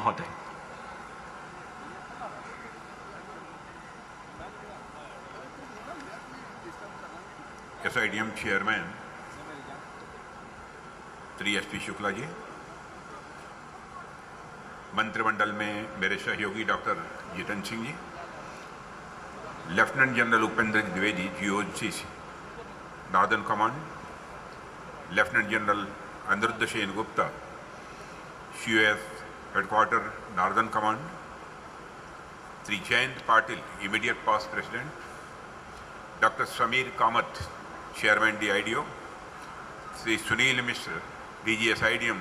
महोदय। SIDM chairman Shri SP Shukla ji, मंत्रिमंडल में मेरे सहयोगी doctor Jitendra Singh ji, lieutenant general Upendra Dwivedi GOC northern command, lieutenant general Aniruddha Sen Gupta COS headquarter northern command, Shri Jayant Patil immediate past president, doctor Sameer Kamat chairman DIDO, Shri Sunil Mishra DG SIDM,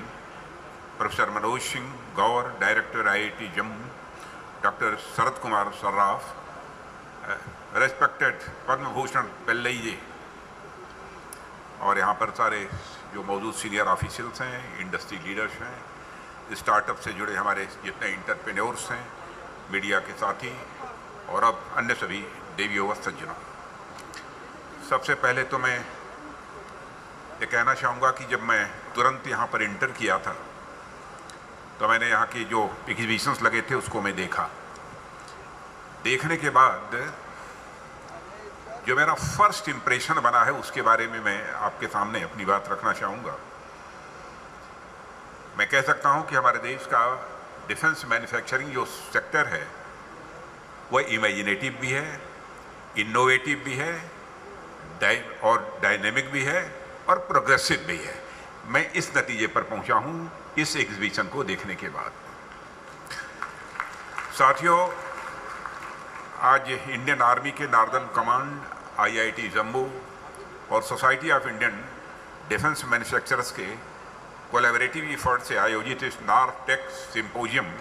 professor Manoj Singh Gaur director IIT Jammu, doctor Sharad Kumar Sarraf, respected Padma Bhushan Pillai ji, और यहाँ पर सारे जो मौजूद सीनियर ऑफिशियल्स हैं, इंडस्ट्री लीडर्स हैं, स्टार्टअप से जुड़े हमारे जितने इंटरप्रेन्योर्स हैं, मीडिया के साथी और अब अन्य सभी देवियों व सज्जनों, सबसे पहले तो मैं ये कहना चाहूँगा कि जब मैं तुरंत यहाँ पर इंटर किया था तो मैंने यहाँ के जो एग्जीबिशंस लगे थे उसको मैं देखा। देखने के बाद जो मेरा फर्स्ट इम्प्रेशन बना है उसके बारे में मैं आपके सामने अपनी बात रखना चाहूँगा। मैं कह सकता हूँ कि हमारे देश का डिफेंस मैन्युफैक्चरिंग जो सेक्टर है वह इमेजिनेटिव भी है, इनोवेटिव भी है और डायनेमिक भी है और प्रोग्रेसिव भी है। मैं इस नतीजे पर पहुंचा हूं इस एग्जीबिशन को देखने के बाद। साथियों, आज इंडियन आर्मी के नॉर्दर्न कमांड, आईआईटी जम्मू और society of Indian defence manufacturers के कोलैबोरेटिव एफर्ट से आयोजित इस नॉर्थ टेक सिंपोजियम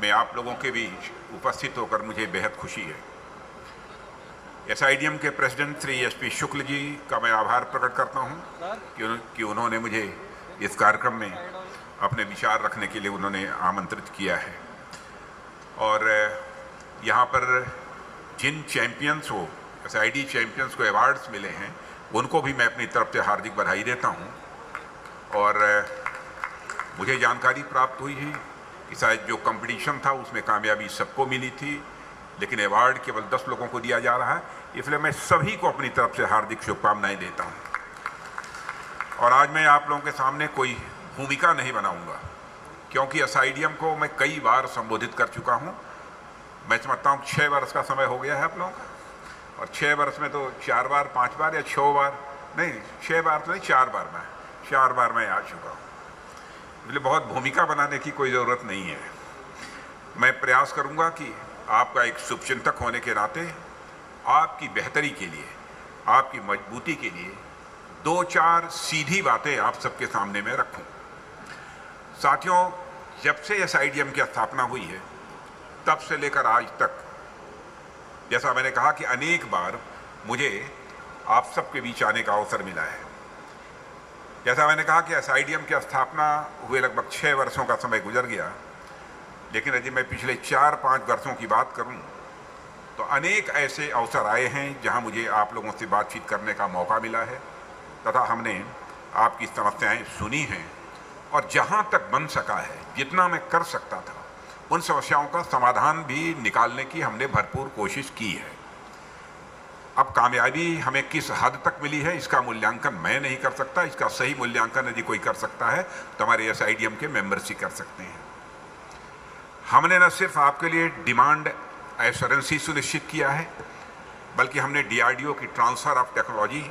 में आप लोगों के बीच उपस्थित होकर मुझे बेहद खुशी है। एसआईडीएम के प्रेसिडेंट श्री एसपी शुक्ल जी का मैं आभार प्रकट करता हूं कि उन्होंने मुझे इस कार्यक्रम में अपने विचार रखने के लिए उन्होंने आमंत्रित किया है। और यहाँ पर जिन चैंपियंस को, एसआईडी चैंपियंस को अवार्ड्स मिले हैं, उनको भी मैं अपनी तरफ से हार्दिक बधाई देता हूँ। और मुझे जानकारी प्राप्त हुई है कि शायद जो कंपटीशन था उसमें कामयाबी सबको मिली थी, लेकिन अवार्ड केवल 10 लोगों को दिया जा रहा है, इसलिए मैं सभी को अपनी तरफ से हार्दिक शुभकामनाएं देता हूं। और आज मैं आप लोगों के सामने कोई भूमिका नहीं बनाऊंगा, क्योंकि एसआईडीएम को मैं कई बार संबोधित कर चुका हूं। मैं समझता हूं 6 वर्ष का समय हो गया है आप लोगों का, और 6 वर्ष में तो 4 बार 5 बार या 6 बार नहीं, 6 बार तो नहीं, 4 बार मैं आ चुका हूँ। इसलिए बहुत भूमिका बनाने की कोई ज़रूरत नहीं है। मैं प्रयास करूँगा कि आपका एक शुभचिंतक होने के नाते आपकी बेहतरी के लिए, आपकी मजबूती के लिए 2-4 सीधी बातें आप सबके सामने में रखूं। साथियों, जब से एसआईडीएम की स्थापना हुई है तब से लेकर आज तक, जैसा मैंने कहा कि अनेक बार मुझे आप सबके बीच आने का अवसर मिला है। जैसा मैंने कहा कि एसआईडीएम की स्थापना हुए लगभग 6 वर्षों का समय गुजर गया, लेकिन यदि मैं पिछले 4-5 वर्षों की बात करूं तो अनेक ऐसे अवसर आए हैं जहां मुझे आप लोगों से बातचीत करने का मौका मिला है, तथा हमने आपकी समस्याएं सुनी हैं, और जहां तक बन सका है, जितना मैं कर सकता था, उन समस्याओं का समाधान भी निकालने की हमने भरपूर कोशिश की है। अब कामयाबी हमें किस हद तक मिली है इसका मूल्यांकन मैं नहीं कर सकता। इसका सही मूल्यांकन यदि कोई कर सकता है तो हमारे एसआईडीएम के मेंबर्स ही कर सकते हैं। हमने न सिर्फ आपके लिए डिमांड एश्योरेंसी सुनिश्चित किया है, बल्कि हमने डीआरडीओ की ट्रांसफ़र ऑफ टेक्नोलॉजी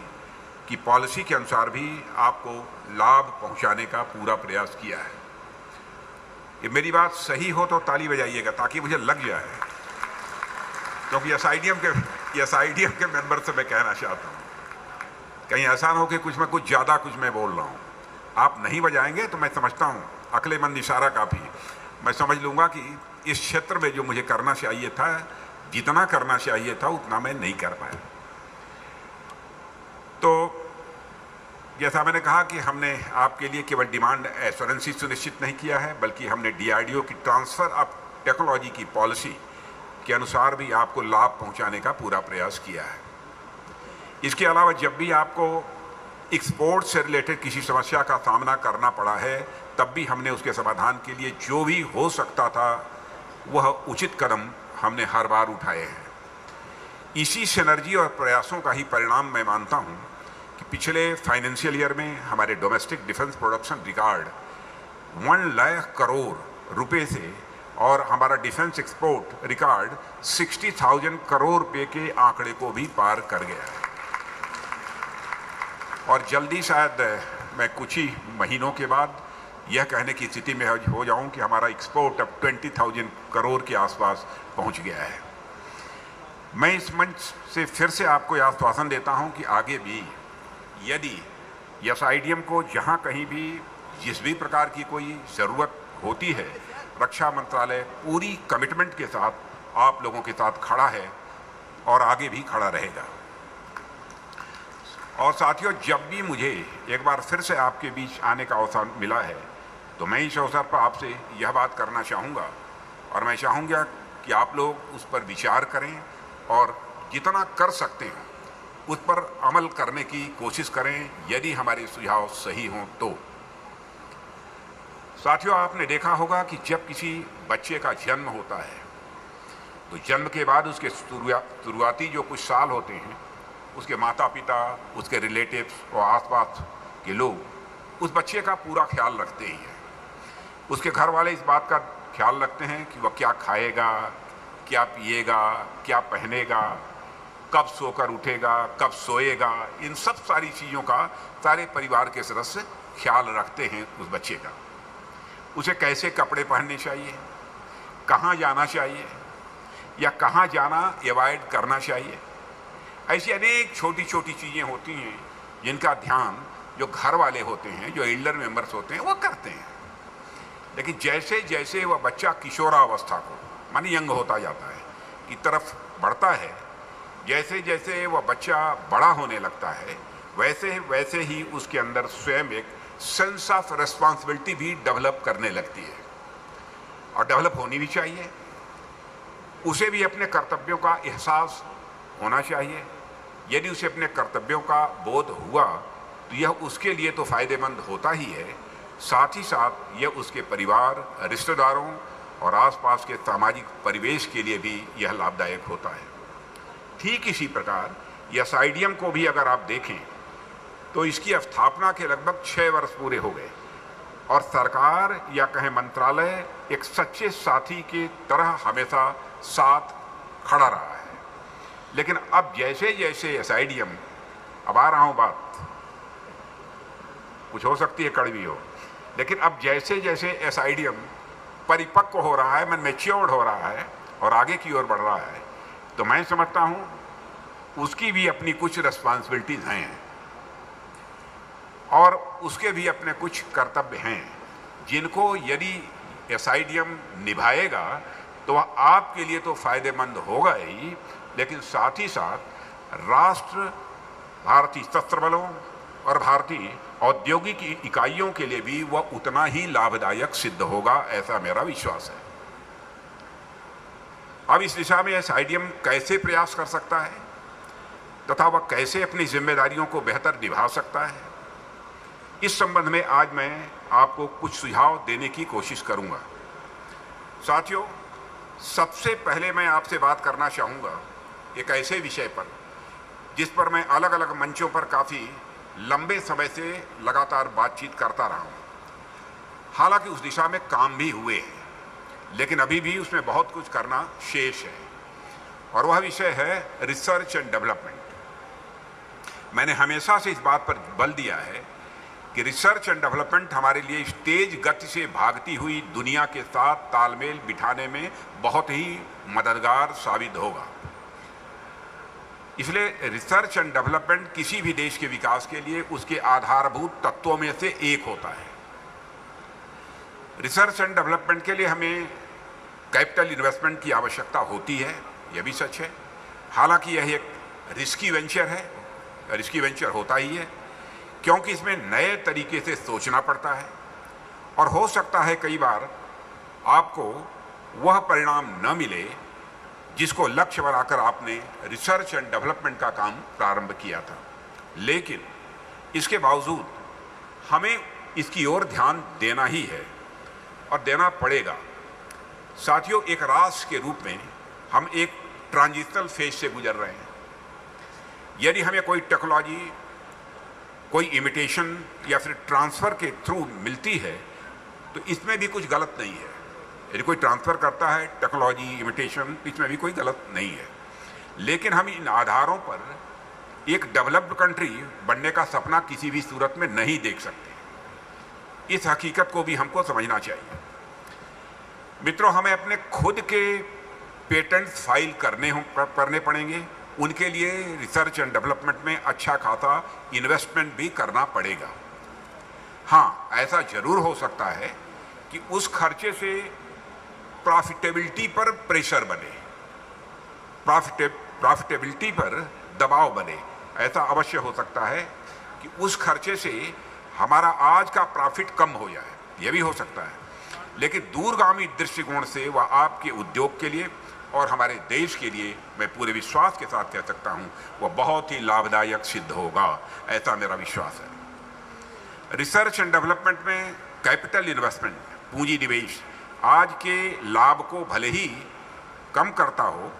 की पॉलिसी के अनुसार भी आपको लाभ पहुंचाने का पूरा प्रयास किया है। ये मेरी बात सही हो तो ताली बजाइएगा ताकि मुझे लग जाए, क्योंकि एसआईडीएम के मेंबर से मैं कहना चाहता हूँ, कहीं ऐसा ना हो कि कुछ ज़्यादा कुछ मैं बोल रहा हूँ। आप नहीं बजाएंगे तो मैं समझता हूँ अक्लेमंद इशारा काफ़ी, मैं समझ लूँगा कि इस क्षेत्र में जो मुझे करना चाहिए था, जितना करना चाहिए था उतना मैं नहीं कर पाया। तो जैसा मैंने कहा कि हमने आपके लिए केवल डिमांड एश्योरेंसी सुनिश्चित नहीं किया है, बल्कि हमने डीआरडीओ की ट्रांसफ़र ऑफ टेक्नोलॉजी की पॉलिसी के अनुसार भी आपको लाभ पहुंचाने का पूरा प्रयास किया है। इसके अलावा जब भी आपको एक्सपोर्ट से रिलेटेड किसी समस्या का सामना करना पड़ा है, तब भी हमने उसके समाधान के लिए जो भी हो सकता था वह उचित कदम हमने हर बार उठाए हैं। इसी सिनर्जी और प्रयासों का ही परिणाम मैं मानता हूं कि पिछले फाइनेंशियल ईयर में हमारे domestic defence production record 1 lakh crore रुपए से और हमारा डिफेंस एक्सपोर्ट रिकॉर्ड 60,000 करोड़ रुपए के आंकड़े को भी पार कर गया है। और जल्दी शायद मैं कुछ ही महीनों के बाद यह कहने की स्थिति में हो जाऊं कि हमारा एक्सपोर्ट अब 20,000 करोड़ के आसपास पहुंच गया है। मैं इस मंच से फिर से आपको यह आश्वासन देता हूं कि आगे भी यदि एसआईडीएम को जहां कहीं भी जिस भी प्रकार की कोई ज़रूरत होती है, रक्षा मंत्रालय पूरी कमिटमेंट के साथ आप लोगों के साथ खड़ा है और आगे भी खड़ा रहेगा। और साथियों, जब भी मुझे एक बार फिर से आपके बीच आने का अवसर मिला है तो मैं इस अवसर पर आपसे यह बात करना चाहूँगा और मैं चाहूँगा कि आप लोग उस पर विचार करें और जितना कर सकते हैं उस पर अमल करने की कोशिश करें यदि हमारे सुझाव सही हों तो। साथियों, आपने देखा होगा कि जब किसी बच्चे का जन्म होता है तो जन्म के बाद उसके शुरुआती जो कुछ साल होते हैं उसके माता पिता, उसके रिलेटिव्स और आसपास के लोग उस बच्चे का पूरा ख्याल रखते ही हैं। उसके घर वाले इस बात का ख्याल रखते हैं कि वह क्या खाएगा, क्या पिएगा, क्या पहनेगा, कब सोकर उठेगा, कब सोएगा। इन सब सारी चीज़ों का सारे परिवार के सदस्य ख्याल रखते हैं उस बच्चे का। उसे कैसे कपड़े पहनने चाहिए, कहाँ जाना चाहिए या कहाँ जाना अवॉइड करना चाहिए, ऐसी अनेक छोटी छोटी चीज़ें होती हैं जिनका ध्यान जो घर वाले होते हैं, जो एल्डर मेंबर्स होते हैं, वो करते हैं। लेकिन जैसे जैसे वह बच्चा किशोरावस्था को मानी यंग होता जाता है की तरफ बढ़ता है, जैसे जैसे वह बच्चा बड़ा होने लगता है, वैसे वैसे ही उसके अंदर स्वयं एक सेंस ऑफ रिस्पॉन्सिबिलिटी भी डेवलप करने लगती है और डेवलप होनी भी चाहिए। उसे भी अपने कर्तव्यों का एहसास होना चाहिए। यदि उसे अपने कर्तव्यों का बोध हुआ तो यह उसके लिए तो फायदेमंद होता ही है, साथ ही साथ यह उसके परिवार, रिश्तेदारों और आसपास के सामाजिक परिवेश के लिए भी यह लाभदायक होता है। ठीक इसी प्रकार एसआईडीएम को भी अगर आप देखें तो इसकी स्थापना के लगभग 6 वर्ष पूरे हो गए और सरकार या कहें मंत्रालय एक सच्चे साथी की तरह हमेशा साथ खड़ा रहा है। लेकिन अब जैसे जैसे एसआईडीएम, अब आ रहा हूं बात कुछ हो सकती है कड़वी हो, लेकिन अब जैसे जैसे एसआईडीएम परिपक्व हो रहा है, मैच्योर्ड हो रहा है और आगे की ओर बढ़ रहा है, तो मैं समझता हूं उसकी भी अपनी कुछ रिस्पॉन्सिबिलिटीज हैं और उसके भी अपने कुछ कर्तव्य हैं जिनको यदि एसआईडीएम निभाएगा तो वह आपके लिए तो फायदेमंद होगा ही, लेकिन साथ ही साथ राष्ट्र, भारतीय सशस्त्र बलों और भारतीय औद्योगिक इकाइयों के लिए भी वह उतना ही लाभदायक सिद्ध होगा, ऐसा मेरा विश्वास है। अब इस दिशा में एसआईडीएम कैसे प्रयास कर सकता है तथा वह कैसे अपनी जिम्मेदारियों को बेहतर निभा सकता है, इस संबंध में आज मैं आपको कुछ सुझाव देने की कोशिश करूंगा। साथियों, सबसे पहले मैं आपसे बात करना चाहूंगा एक ऐसे विषय पर जिस पर मैं अलग अलग मंचों पर काफ़ी लंबे समय से लगातार बातचीत करता रहा हूं। हालांकि उस दिशा में काम भी हुए हैं, लेकिन अभी भी उसमें बहुत कुछ करना शेष है और वह विषय है रिसर्च एंड डेवलपमेंट। मैंने हमेशा से इस बात पर बल दिया है कि रिसर्च एंड डेवलपमेंट हमारे लिए इस तेज गति से भागती हुई दुनिया के साथ तालमेल बिठाने में बहुत ही मददगार साबित होगा। इसलिए रिसर्च एंड डेवलपमेंट किसी भी देश के विकास के लिए उसके आधारभूत तत्वों में से एक होता है। रिसर्च एंड डेवलपमेंट के लिए हमें कैपिटल इन्वेस्टमेंट की आवश्यकता होती है, यह भी सच है। हालांकि यह एक रिस्की वेंचर है, रिस्की वेंचर होता ही है क्योंकि इसमें नए तरीके से सोचना पड़ता है और हो सकता है कई बार आपको वह परिणाम न मिले जिसको लक्ष्य बनाकर आपने रिसर्च एंड डेवलपमेंट का काम प्रारंभ किया था। लेकिन इसके बावजूद हमें इसकी ओर ध्यान देना ही है और देना पड़ेगा। साथियों, एक राष्ट्र के रूप में हम एक ट्रांजिशनल फेज से गुजर रहे हैं। यदि हमें कोई टेक्नोलॉजी, कोई इमिटेशन या फिर ट्रांसफ़र के थ्रू मिलती है तो इसमें भी कुछ गलत नहीं है। यदि कोई ट्रांसफ़र करता है टेक्नोलॉजी, इमिटेशन, इसमें भी कोई गलत नहीं है। लेकिन हम इन आधारों पर एक डेवलप्ड कंट्री बनने का सपना किसी भी सूरत में नहीं देख सकते। इस हकीकत को भी हमको समझना चाहिए। मित्रों, हमें अपने खुद के पेटेंट्स फाइल करने पड़ेंगे। उनके लिए रिसर्च एंड डेवलपमेंट में अच्छा खासा इन्वेस्टमेंट भी करना पड़ेगा। हाँ, ऐसा जरूर हो सकता है कि उस खर्चे से प्रॉफिटेबिलिटी पर प्रेशर बने, प्रॉफिटेबिलिटी पर दबाव बने। ऐसा अवश्य हो सकता है कि उस खर्चे से हमारा आज का प्रॉफिट कम हो जाए, यह भी हो सकता है। लेकिन दूरगामी दृष्टिकोण से वह आपके उद्योग के लिए और हमारे देश के लिए, मैं पूरे विश्वास के साथ कह सकता हूं, वह बहुत ही लाभदायक सिद्ध होगा, ऐसा मेरा विश्वास है। रिसर्च एंड डेवलपमेंट में कैपिटल इन्वेस्टमेंट, पूंजी निवेश आज के लाभ को भले ही कम करता हो,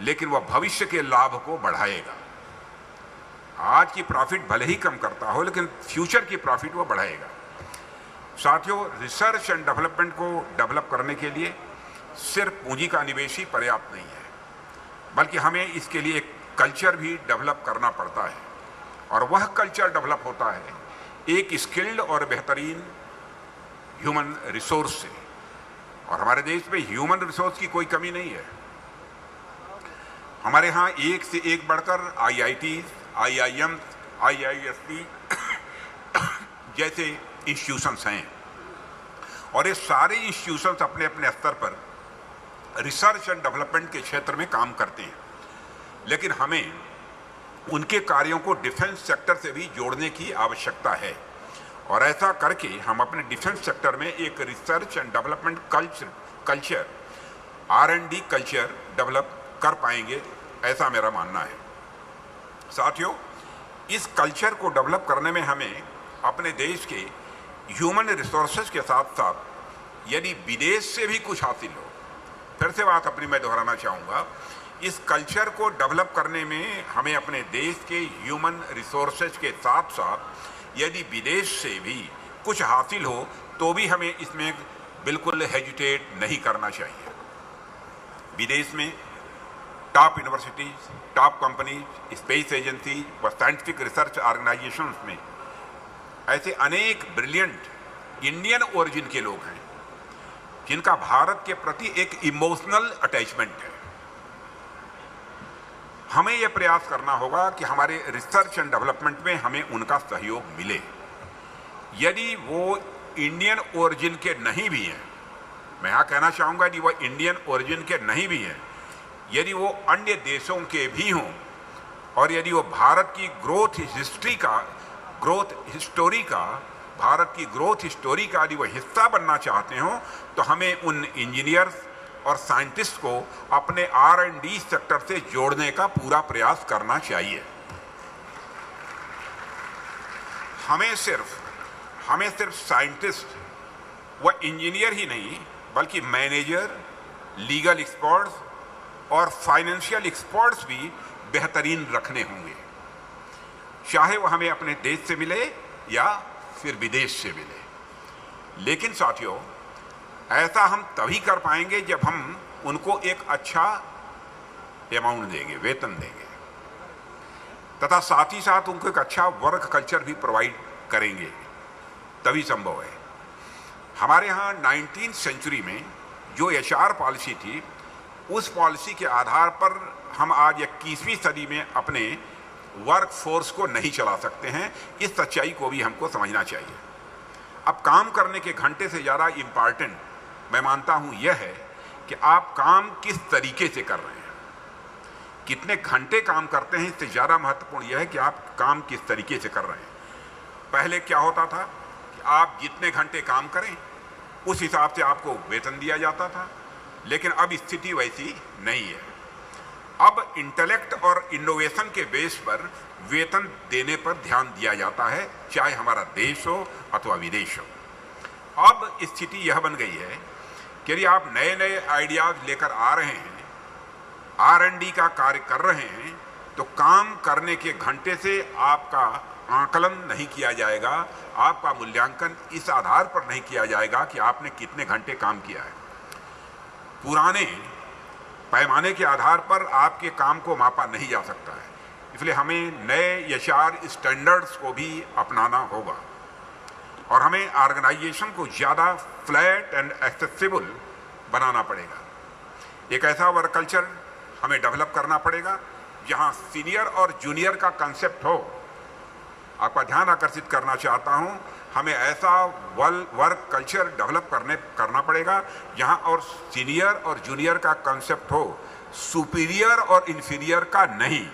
लेकिन वह भविष्य के लाभ को बढ़ाएगा। आज की प्रॉफिट भले ही कम करता हो, लेकिन फ्यूचर की प्रॉफिट वो बढ़ाएगा। साथियों, रिसर्च एंड डेवलपमेंट को डेवलप करने के लिए सिर्फ पूंजी का निवेश ही पर्याप्त नहीं है, बल्कि हमें इसके लिए एक कल्चर भी डेवलप करना पड़ता है। और वह कल्चर डेवलप होता है एक स्किल्ड और बेहतरीन ह्यूमन रिसोर्स से। और हमारे देश में ह्यूमन रिसोर्स की कोई कमी नहीं है। हमारे यहाँ एक से एक बढ़कर IIT, IIM, IISc जैसे इंस्टीट्यूशंस हैं, और ये सारे इंस्टीट्यूशंस अपने अपने स्तर पर रिसर्च एंड डेवलपमेंट के क्षेत्र में काम करते हैं। लेकिन हमें उनके कार्यों को डिफेंस सेक्टर से भी जोड़ने की आवश्यकता है, और ऐसा करके हम अपने डिफेंस सेक्टर में एक research and development culture R&D culture develop कर पाएंगे, ऐसा मेरा मानना है। साथियों, इस कल्चर को डेवलप करने में हमें अपने देश के ह्यूमन रिसोर्सेज के साथ साथ यदि विदेश से भी कुछ हासिल हो, फिर से बात अपनी मैं दोहराना चाहूँगा, इस कल्चर को डेवलप करने में हमें अपने देश के ह्यूमन रिसोर्सेज के साथ साथ यदि विदेश से भी कुछ हासिल हो तो भी हमें इसमें बिल्कुल हेजिटेट नहीं करना चाहिए। विदेश में top universities, top companies, space agency व साइंटिफिक रिसर्च ऑर्गेनाइजेशंस में ऐसे अनेक ब्रिलियंट इंडियन ओरिजिन के लोग हैं जिनका भारत के प्रति एक इमोशनल अटैचमेंट है। हमें यह प्रयास करना होगा कि हमारे रिसर्च एंड डेवलपमेंट में हमें उनका सहयोग मिले। यदि वो इंडियन ओरिजिन के नहीं भी हैं, मैं यहाँ कहना चाहूँगा यदि वो इंडियन ओरिजिन के नहीं भी हैं, यदि वो अन्य देशों के भी हों, और यदि वो भारत की ग्रोथ हिस्टोरी का यदि वो हिस्सा बनना चाहते हो, तो हमें उन इंजीनियर्स और साइंटिस्ट को अपने R&D सेक्टर से जोड़ने का पूरा प्रयास करना चाहिए। हमें सिर्फ साइंटिस्ट व इंजीनियर ही नहीं, बल्कि मैनेजर, लीगल एक्सपर्ट्स और फाइनेंशियल एक्सपर्ट्स भी बेहतरीन रखने होंगे, चाहे वह हमें अपने देश से मिले या फिर विदेश से मिले। लेकिन साथियों, ऐसा हम तभी कर पाएंगे जब हम उनको एक अच्छा अमाउंट देंगे, वेतन देंगे, तथा साथ ही साथ उनको एक अच्छा वर्क कल्चर भी प्रोवाइड करेंगे, तभी संभव है। हमारे यहाँ 19वीं सेंचुरी में जो HR पॉलिसी थी, उस पॉलिसी के आधार पर हम आज 21वीं सदी में अपने वर्क फोर्स को नहीं चला सकते हैं। इस सच्चाई को भी हमको समझना चाहिए। अब काम करने के घंटे से ज़्यादा इम्पॉर्टेंट मैं मानता हूँ यह है कि आप काम किस तरीके से कर रहे हैं। कितने घंटे काम करते हैं इससे ज़्यादा महत्वपूर्ण यह है कि आप काम किस तरीके से कर रहे हैं। पहले क्या होता था कि आप जितने घंटे काम करें उस हिसाब से आपको वेतन दिया जाता था, लेकिन अब स्थिति वैसी नहीं है। अब इंटेलेक्ट और इनोवेशन के बेस पर वेतन देने पर ध्यान दिया जाता है, चाहे हमारा देश हो अथवा विदेश हो। अब स्थिति यह बन गई है कि यदि आप नए नए आइडियाज लेकर आ रहे हैं, R&D का कार्य कर रहे हैं, तो काम करने के घंटे से आपका आकलन नहीं किया जाएगा, आपका मूल्यांकन इस आधार पर नहीं किया जाएगा कि आपने कितने घंटे काम किया है। पुराने पैमाने के आधार पर आपके काम को मापा नहीं जा सकता है, इसलिए हमें नए HR स्टैंडर्ड्स को भी अपनाना होगा और हमें ऑर्गेनाइजेशन को ज़्यादा फ्लैट एंड एक्सेसिबल बनाना पड़ेगा। एक ऐसा वर्क कल्चर हमें डेवलप करना पड़ेगा जहां सीनियर और जूनियर का कंसेप्ट हो। आपका ध्यान आकर्षित करना चाहता हूं, हमें ऐसा वर्क कल्चर डेवलप करना पड़ेगा जहां और सीनियर और जूनियर का कंसेप्ट हो, सुपीरियर और इन्फीरियर का नहीं,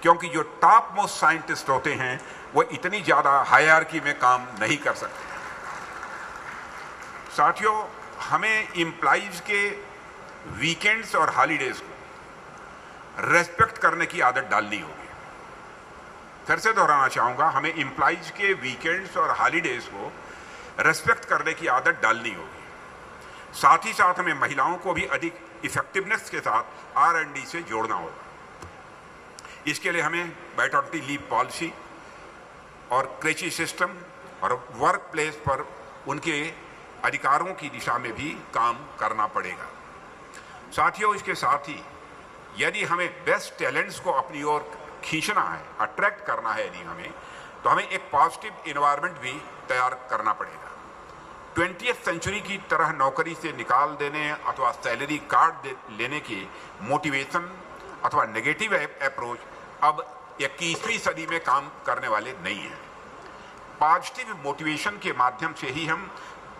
क्योंकि जो टॉप मोस्ट साइंटिस्ट होते हैं वो इतनी ज़्यादा हायरार्की में काम नहीं कर सकते। साथियों, हमें एम्प्लॉइज के वीकेंड्स और हॉलीडेज को रेस्पेक्ट करने की आदत डालनी होगी। फिर से दोहराना चाहूँगा, हमें एम्प्लॉइज के वीकेंड्स और हॉलीडेज को रेस्पेक्ट करने की आदत डालनी होगी। साथ ही साथ हमें महिलाओं को भी अधिक इफेक्टिवनेस के साथ R&D से जोड़ना होगा। इसके लिए हमें मैटरनिटी लीव पॉलिसी और क्रेची सिस्टम और वर्क प्लेस पर उनके अधिकारों की दिशा में भी काम करना पड़ेगा। साथियों, इसके साथ ही यदि हमें बेस्ट टैलेंट्स को अपनी ओर खींचना है, अट्रैक्ट करना है यदि हमें, तो हमें एक पॉजिटिव इन्वायरमेंट भी तैयार करना पड़ेगा। 20वीं सेंचुरी की तरह नौकरी से निकाल देने अथवा सैलरी कार्ड लेने की मोटिवेशन अथवा नेगेटिव अप्रोच अब 21वीं सदी में काम करने वाले नहीं है। पॉजिटिव मोटिवेशन के माध्यम से ही हम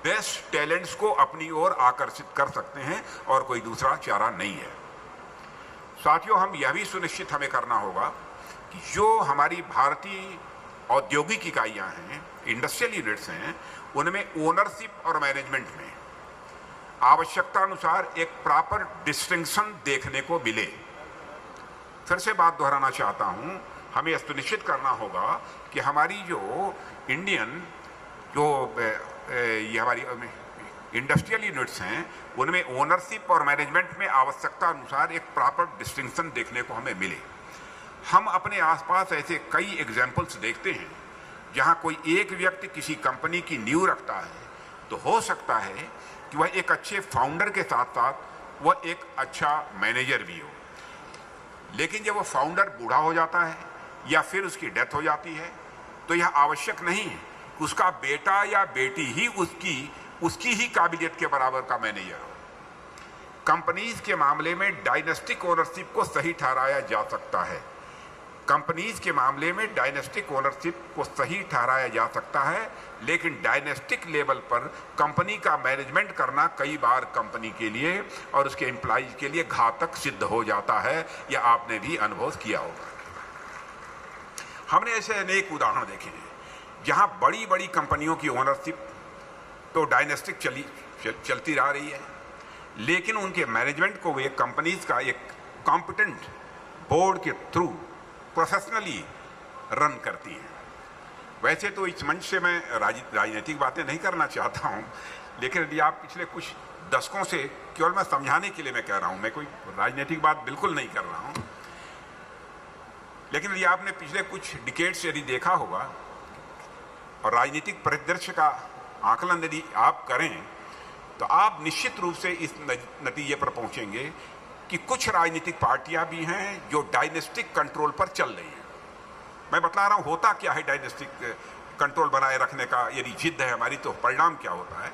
बेस्ट टैलेंट्स को अपनी ओर आकर्षित कर सकते हैं और कोई दूसरा चारा नहीं है। साथियों, हम यह भी सुनिश्चित हमें करना होगा कि जो हमारी भारतीय औद्योगिक इकाइयां हैं, इंडस्ट्रियल यूनिट्स हैं, उनमें ओनरशिप और मैनेजमेंट में आवश्यकता अनुसार एक प्रॉपर डिस्टिंक्शन देखने को मिले। फिर से बात दोहराना चाहता हूं, हमें यह सुनिश्चित करना होगा कि हमारी जो इंडियन ये हमारी इंडस्ट्रियल यूनिट्स हैं, उनमें ओनरशिप और मैनेजमेंट में आवश्यकता अनुसार एक प्रॉपर डिस्टिंक्शन देखने को हमें मिले। हम अपने आसपास ऐसे कई एग्जाम्पल्स देखते हैं जहां कोई एक व्यक्ति किसी कंपनी की नींव रखता है, तो हो सकता है कि वह एक अच्छे फाउंडर के साथ साथ वह एक अच्छा मैनेजर भी हो, लेकिन जब वो फाउंडर बूढ़ा हो जाता है या फिर उसकी डेथ हो जाती है, तो यह आवश्यक नहीं है कि उसका बेटा या बेटी ही उसकी ही काबिलियत के बराबर का मैनेजर हो। कंपनीज के मामले में डायनेस्टिक ओनरशिप को सही ठहराया जा सकता है। कंपनीज के मामले में डायनेस्टिक ओनरशिप को सही ठहराया जा सकता है, लेकिन डायनेस्टिक लेवल पर कंपनी का मैनेजमेंट करना कई बार कंपनी के लिए और उसके एम्प्लॉइज के लिए घातक सिद्ध हो जाता है। यह आपने भी अनुभव किया होगा। हमने ऐसे अनेक उदाहरण देखे हैं जहां बड़ी बड़ी कंपनियों की ओनरशिप तो डायनेस्टिक चलती रह रही है, लेकिन उनके मैनेजमेंट को वे कंपनीज का एक कॉम्पिटेंट बोर्ड के थ्रू प्रोफेशनली रन करती हैं। वैसे तो इस मंच से मैं राजनीतिक बातें नहीं करना चाहता हूं, लेकिन यदि आप पिछले कुछ दशकों से, केवल मैं समझाने के लिए मैं कह रहा हूं, मैं कोई राजनीतिक बात बिल्कुल नहीं कर रहा हूं, लेकिन यदि आपने पिछले कुछ डिकेड से यदि देखा होगा और राजनीतिक परिदृश्य का आकलन यदि आप करें, तो आप निश्चित रूप से इस नतीजे पर पहुंचेंगे कि कुछ राजनीतिक पार्टियां भी हैं जो डायनेस्टिक कंट्रोल पर चल रही हैं। मैं बता रहा हूं होता क्या है डायनेस्टिक कंट्रोल बनाए रखने का, यदि जिद है हमारी तो परिणाम क्या होता है।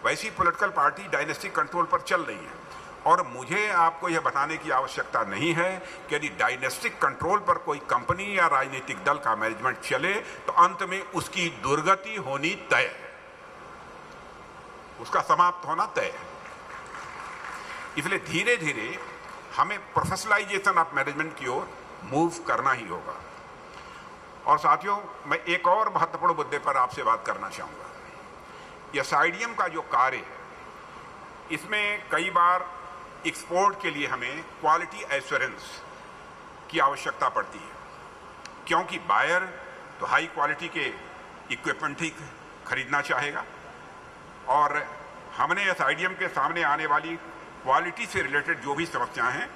वैसी पॉलिटिकल पार्टी डायनेस्टिक कंट्रोल पर चल रही है, और मुझे आपको यह बताने की आवश्यकता नहीं है कि यदि डायनेस्टिक कंट्रोल पर कोई कंपनी या राजनीतिक दल का मैनेजमेंट चले तो अंत में उसकी दुर्गति होनी तय है, उसका समाप्त होना तय है। इसलिए धीरे धीरे हमें प्रोफेशनलाइजेशन ऑफ मैनेजमेंट की ओर मूव करना ही होगा। और साथियों, मैं एक और महत्वपूर्ण मुद्दे पर आपसे बात करना चाहूँगा। यह SIDM का जो कार्य है, इसमें कई बार एक्सपोर्ट के लिए हमें क्वालिटी एश्योरेंस की आवश्यकता पड़ती है, क्योंकि बायर तो हाई क्वालिटी के इक्विपमेंट ही खरीदना चाहेगा और हमने एसआईडीएम के सामने आने वाली क्वालिटी से रिलेटेड जो भी समस्याएं हैं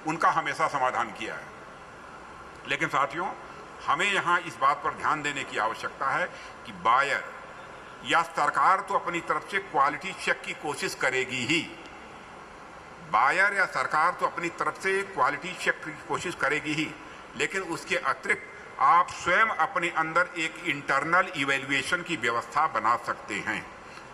उनका हमेशा समाधान किया है। लेकिन साथियों, हमें यहां इस बात पर ध्यान देने की आवश्यकता है कि बायर या सरकार तो अपनी तरफ से क्वालिटी चेक की कोशिश करेगी ही, बायर या सरकार तो अपनी तरफ से क्वालिटी चेक की कोशिश करेगी ही, लेकिन उसके अतिरिक्त आप स्वयं अपने अंदर एक इंटरनल इवैल्यूएशन की व्यवस्था बना सकते हैं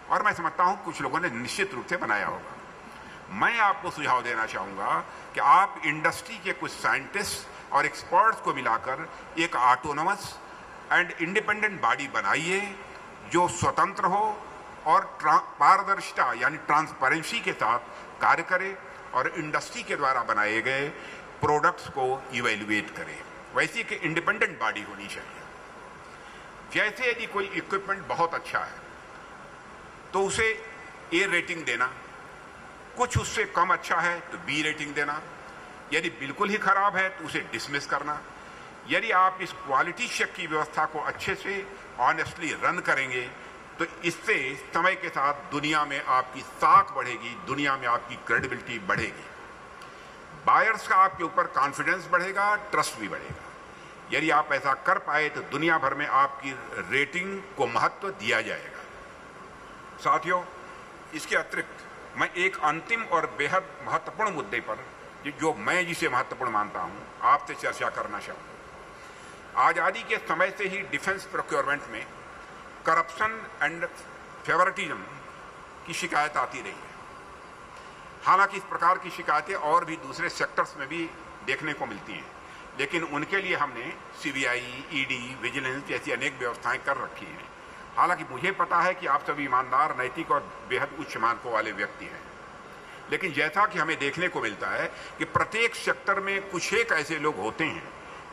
और मैं समझता हूं कुछ लोगों ने निश्चित रूप से बनाया होगा। मैं आपको सुझाव देना चाहूंगा कि आप इंडस्ट्री के कुछ साइंटिस्ट और एक्सपर्ट्स को मिलाकर एक ऑटोनोमस एंड इंडिपेंडेंट बॉडी बनाइए जो स्वतंत्र हो और पारदर्शिता यानी ट्रांसपेरेंसी के साथ कार्य करे और इंडस्ट्री के द्वारा बनाए गए प्रोडक्ट्स को इवैल्यूएट करे। वैसी एक इंडिपेंडेंट बॉडी होनी चाहिए। जैसे यदि कोई इक्विपमेंट बहुत अच्छा है तो उसे ए रेटिंग देना, कुछ उससे कम अच्छा है तो बी रेटिंग देना, यदि बिल्कुल ही खराब है तो उसे डिसमिस करना। यदि आप इस क्वालिटी चेक की व्यवस्था को अच्छे से ऑनेस्टली रन करेंगे तो इससे समय के साथ दुनिया में आपकी साख बढ़ेगी, दुनिया में आपकी क्रेडिबिलिटी बढ़ेगी, बायर्स का आपके ऊपर कॉन्फिडेंस बढ़ेगा, ट्रस्ट भी बढ़ेगा। यदि आप ऐसा कर पाए तो दुनिया भर में आपकी रेटिंग को महत्व दिया जाएगा। साथियों, इसके अतिरिक्त मैं एक अंतिम और बेहद महत्वपूर्ण मुद्दे पर जो मैं जिसे महत्वपूर्ण मानता हूं आपसे चर्चा करना चाहूंगा। आजादी के समय से ही डिफेंस प्रोक्योरमेंट में करप्शन एंड फेवरेटिज्म की शिकायत आती रही है। हालांकि इस प्रकार की शिकायतें और भी दूसरे सेक्टर्स में भी देखने को मिलती हैं, लेकिन उनके लिए हमने सीबीआई, ईडी, विजिलेंस जैसी अनेक व्यवस्थाएं कर रखी हैं। हालांकि मुझे पता है कि आप सभी ईमानदार, नैतिक और बेहद उच्च मानकों वाले व्यक्ति हैं, लेकिन जैसा कि हमें देखने को मिलता है कि प्रत्येक सेक्टर में कुछ एक ऐसे लोग होते हैं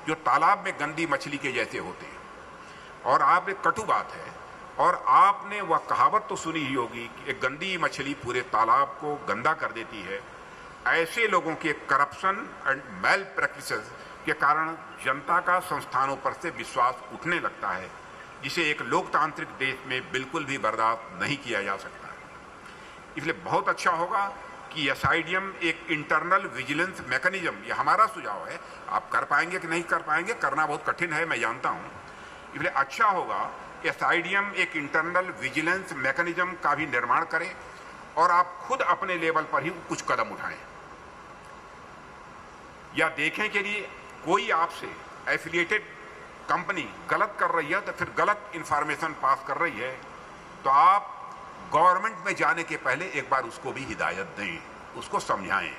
जो तालाब में गंदी मछली के जैसे होते हैं। और आप एक कटु बात है, और आपने वह कहावत तो सुनी ही होगी कि एक गंदी मछली पूरे तालाब को गंदा कर देती है। ऐसे लोगों के करप्शन एंड मैल प्रैक्टिसेस के कारण जनता का संस्थानों पर से विश्वास उठने लगता है, जिसे एक लोकतांत्रिक देश में बिल्कुल भी बर्दाश्त नहीं किया जा सकता है। इसलिए बहुत अच्छा होगा कि एसआईडीएम एक इंटरनल विजिलेंस मैकेनिज्म, ये हमारा सुझाव है, आप कर पाएंगे कि नहीं कर पाएंगे, करना बहुत कठिन है मैं जानता हूं, इसलिए अच्छा होगा कि एसआईडीएम एक इंटरनल विजिलेंस मैकेनिज्म का भी निर्माण करे और आप खुद अपने लेवल पर ही कुछ कदम उठाएं, या देखें कि यदि कोई आपसे एफिलिएटेड कंपनी गलत कर रही है तो फिर गलत इंफॉर्मेशन पास कर रही है तो आप गवर्नमेंट में जाने के पहले एक बार उसको भी हिदायत दें, उसको समझाएं,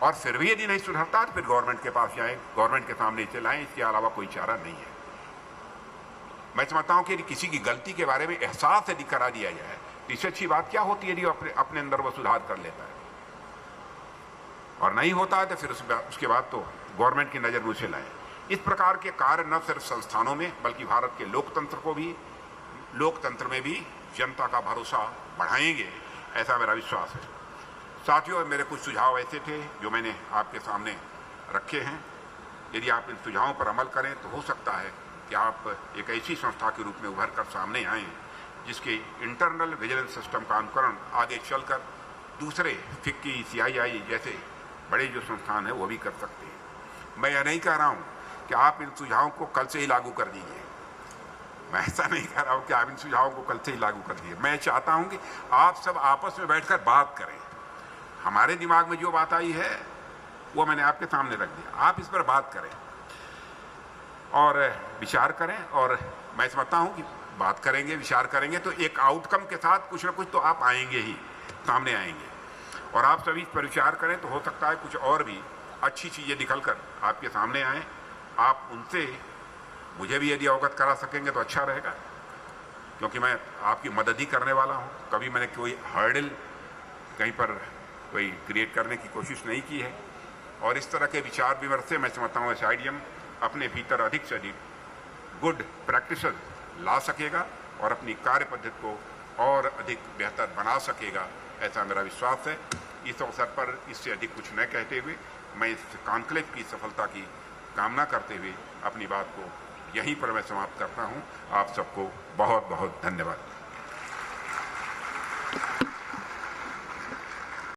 और फिर भी यदि नहीं सुधरता तो फिर गवर्नमेंट के पास जाएं, गवर्नमेंट के सामने इसे लाएं, इसके अलावा कोई चारा नहीं है। मैं समझता हूं कि यदि किसी की गलती के बारे में एहसास यदि करा दिया जाए तो इससे अच्छी बात क्या होती है यदि अपने अंदर वो सुधार कर लेता है, और नहीं होता है तो फिर उसके बाद तो गवर्नमेंट की नजर में उसे लाएं। इस प्रकार के कार्य न सिर्फ संस्थानों में बल्कि भारत के लोकतंत्र में भी जनता का भरोसा बढ़ाएंगे, ऐसा मेरा विश्वास है। साथियों, मेरे कुछ सुझाव ऐसे थे जो मैंने आपके सामने रखे हैं। यदि आप इन सुझावों पर अमल करें तो हो सकता है कि आप एक ऐसी संस्था के रूप में उभर कर सामने आएँ जिसके इंटरनल विजिलेंस सिस्टम का अनुकरण आगे चलकर दूसरे फिक्की, CII जैसे बड़े जो संस्थान है वो भी कर सकते हैं। मैं यह नहीं कह रहा हूँ कि आप इन सुझावों को कल से ही लागू कर दीजिए, मैं ऐसा नहीं कह रहा हूँ कि आप इन सुझावों को कल से ही लागू कर दीजिए। मैं चाहता हूँ कि आप सब आपस में बैठकर बात करें। हमारे दिमाग में जो बात आई है वो मैंने आपके सामने रख दिया, आप इस पर बात करें और विचार करें, और मैं समझता हूँ कि बात करेंगे, विचार करेंगे तो एक आउटकम के साथ कुछ ना कुछ तो आप आएंगे ही, सामने आएंगे, और आप सभी इस पर विचार करें तो हो सकता है कुछ और भी अच्छी चीज़ें निकलकर आपके सामने आएँ। आप उनसे मुझे भी यदि अवगत करा सकेंगे तो अच्छा रहेगा, क्योंकि मैं आपकी मदद ही करने वाला हूँ। कभी मैंने कोई हर्डल कहीं पर कोई क्रिएट करने की कोशिश नहीं की है, और इस तरह के विचार विमर्श से मैं समझता हूँ एसआईडीएम अपने भीतर अधिक से अधिक गुड प्रैक्टिसेस ला सकेगा और अपनी कार्य पद्धति को और अधिक बेहतर बना सकेगा, ऐसा मेरा विश्वास है। इस अवसर पर इससे अधिक कुछ न कहते हुए मैं इस कॉन्क्लेव की सफलता की कामना करते हुए अपनी बात को यहीं पर मैं समाप्त करता हूं। आप सबको बहुत बहुत धन्यवाद।